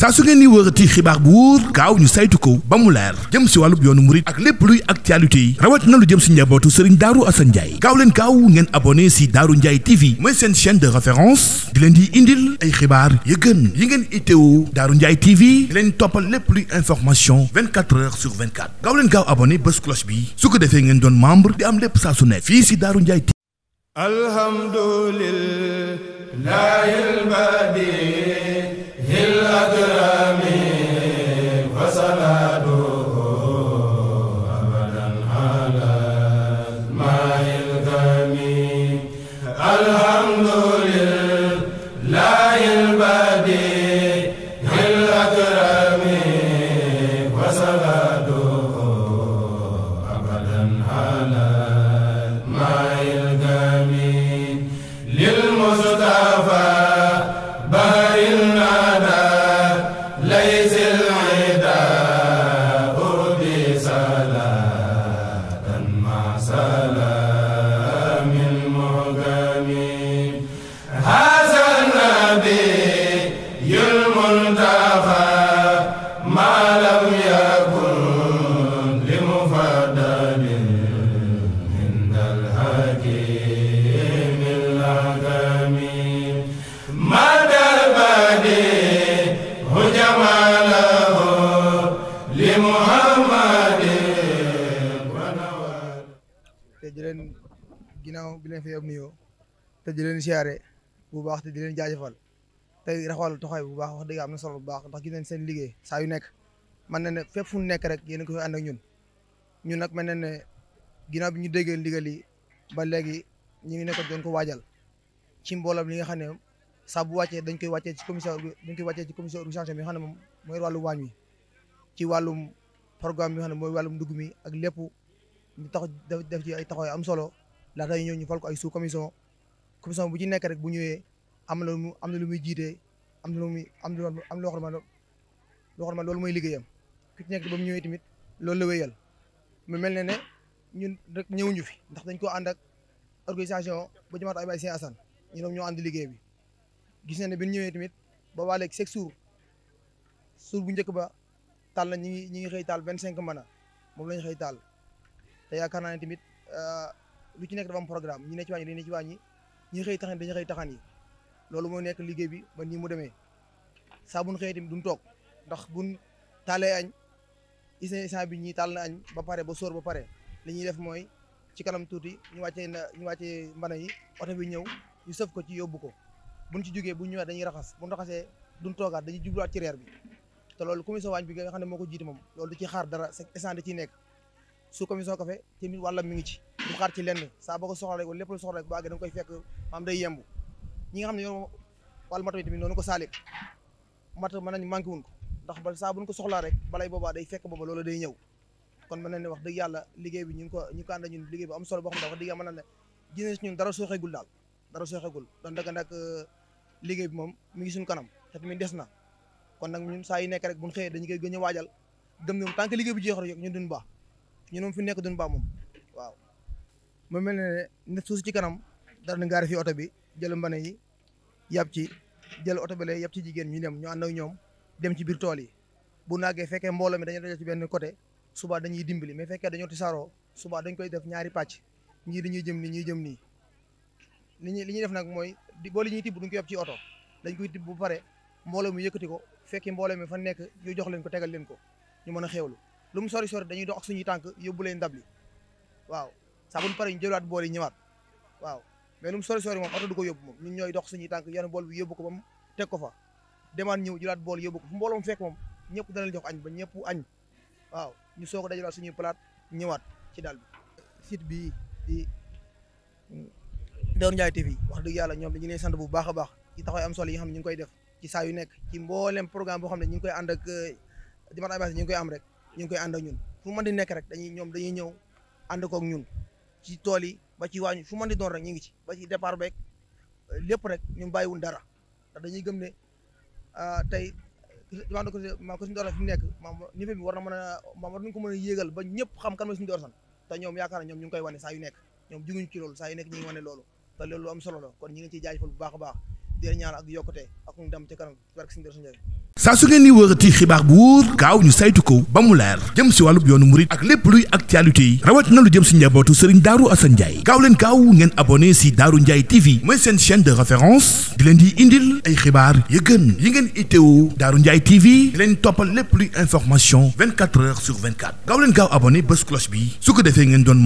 saa su ngeen ni wërati xibaar bu wóor gaaw ñu saytu ko ba mu leer jëm si wàllub yoonu murit ak lépp luy actualité yi rawat na lu jëm si njabootu Serigne Darou Assane Ndiaye gaaw leen gaaw ngeen abonné si Darou Ndiaye TV mooy seen chaîne de référence di leen di indil ay xibaar yu gën yi ngeen itteewu Darou Ndiaye TV di leen toppal lépp luy information 24 heures sur 24 gaaw leen gaaw abonné bés cloche bi su ko defee ngeen doon membre di am lépp saa su ne fii si Darou Ndiaye TV. ginnaaw bi leen fi am nuyoo te di leen siyaare bu baax te di leen jaajëfal tey raxawal taxawaay bu baax wax dëgg am na solo bu baax ndax gis nañ seen liggéey saa yu nekk man na ne fépp fu nekk rek yéen a ko fi ànd ak ñun nag mel na ne ginnaaw bi ñu déggee ndigal yi ba léegi ñu ngi nekkoon doon ko waajal ci mboolam li nga xam ne saa bu wàccee dañ koy wàccee ci commission organisation bi nga xam ne moom mooy wàllu waañ wi ci wàllum programme bi nga xam ne mooy wàllum ndugg mi ak lépp ñu tax def ci ay taxawaay am solo laata ñu ñëw ñu fal ko ay sous commission bu ci nekk rek bu ñëwee am na lu muy jiitee am na lu muy am loo xam ne loolu mooy liggéeyam ku ci nekk ba mu ñëwee tamit loolu la wéyal mu mel ne ñun rek ñëwuñu fi ndax dañ ko ànd ak organisation bu jamaatu ay Baye Sëñ Assane ñu ñoo ànd liggéey bi gis nañ ne bi ñu ñëwee tamit ba waa léegi chaque suur bu njëkk ba taal na ñi ngi xëy taal 25 mbana moom la ñu xëy taal te yaakaar naa ne tamit lu ci nekk dafa am programme ñi ne ci wàññi dañu ne ci wàññi ñi xëy taxan dañu xëy taxan yi loolu moo nekk liggéey bi ba nii mu demee saa buñ xëyee tamit duñ toog ndax buñ taalee añ instant bi ñi taal na añ ba pare ba sóor ba pare li ñuy def mooy ci kanam tuuti ñu wàccee mbana yi oto bi ñëw ñu sëf ko ci yóbbu ko buñ ci jógee bu ñëwaat dañuy raxas buñ raxasee duñ toogaat dañuy jubluwaat ci reer bi te loolu commission waañ bi nga xam ne moo ko jiite moom loolu du ci xaar dara instant da ciy nekk su commission café tamit wàllam mi ngi ci du xaar ci lenn saa boo ko soxla rek wala lépp lu soxla rek bu àggee da nga koy fekk maam day yemb ñi nga xam ne yow wàllu mato yi tamit noonu ko saalik mat mën nañ manqué wuñ ko ndax ba saa buñ ko soxlaa rek balay boobaa day fekk booba loolu day ñëw kon mën na ne wax dëgg yàlla liggéey bi ñu ngi ko ànd ñun liggéey bu am solo boo xam ne wax dëgg yàlla mën na ne gis nañ ñun dara sooxeegul daal dara sooxeegul doon dëgg nag liggéey bi moom mi ngi suñu kanam te tamit des na kon nag ñun saa yi nekk rek buñ xëyee dañu koy gën a waajal gëm ne tant que liggéey bi jeex rek ñun duñ baax ñun moom fi nekk duñ baax moom waaw mu mel ne suuf ci kanam dara na gaari fi oto bi jël mbane yi yàpp ci jël oto bi lay yàpp ci jigéen ñu dem ñu ànd ak ñoom dem ci biir tool yi bu naagee fekkee mbooloo mi dañuy dajal ci benn côté suba dañuy dimbali mais fekkee dañoo tisaaroo suba dañ koy def ñaari pàcc ñii dañuy jëm nii ñuy jëm nii li ñuy def nag mooy boole ñuy tibb duñ ko yàpp ci oto dañ koy tibb bu pare mbooloo mi yëkkati ko fekkee mbooloo mi fa nekk ñu jox leen ko tegal leen ko ñu mën a xéewlu lu mu sori dañuy dox ak suñuy tànk yóbbu leen ndab li waaw saa bu ñu paree ñu jëlaat bool yi ñëwaat waaw mais lu mu sori moom oto du ko yóbbu moom ñun ñooy dox suñuy tànk yenn bool bi yóbbu ko ba mu teg ko fa demaat ñëw jëlaat bool yóbbu ko fu mbooloo mu fekk moom ñëpp dana jox añ ba ñëpp añ waaw ñu soog a dajalaat suñuy palaat ñëwaat ci daal bi site bi di Darou Ndiaye TV wax dëgg yàlla ñoom dañu leen sant bu baax a baax ci taxawaay am solo yi nga xam ne ñu ngi koy def ci saa yu nekk ci mboolem programme boo xam ne ñu ngi koy ànd ak Jamaat Abass ñu ngi koy am rek ñu ngi koy ànd ak ñun fu mën di nekk rek dañuy ñëw ànd kook ñun ci tool yi ba ci waañu fu mën di doon rek ñu ngi ci ba ci départ beeg lépp rek ñun bàyyiwul dara ndax dañuy gëm ne tey maa ko suñu door fi mu nekk maam niveau bi war na mën a maam war nañu ko mën a yéegal ba ñëpp xam kan mooy suñu door san te ñoom yaakaar na ñoom ñu ngi koy wane saa yu nekk ñoom juguñu ci loolu saa yu nekk ñu ngi wane loolu te loolu lu am solo la kon ñi ngi ciy jaajëfal bu baax a baax di ñaan ak yokkute ak ñu dem ci kanam barke suñu door san saa su ngeen di wërati xibaar bu wóor gaaw ñu saytu ko ba mu leer jëm si wàllub yoonu murit ak lépp luy actualité rawatina lu jëm si njabootu Serigne Darou Assane Ndiaye gaaw leen gaaw ngeen abonné si Darou Ndiaye TV mooy seen chaîne de référence di leen di indil ay xibaar yu gën yi ngeen itteewu Darou Ndiaye TV di leen toppal lépp luy information 24 heures sur 24 gaaw leen gaaw abonné bés cloche bi su ko defee ngeen doon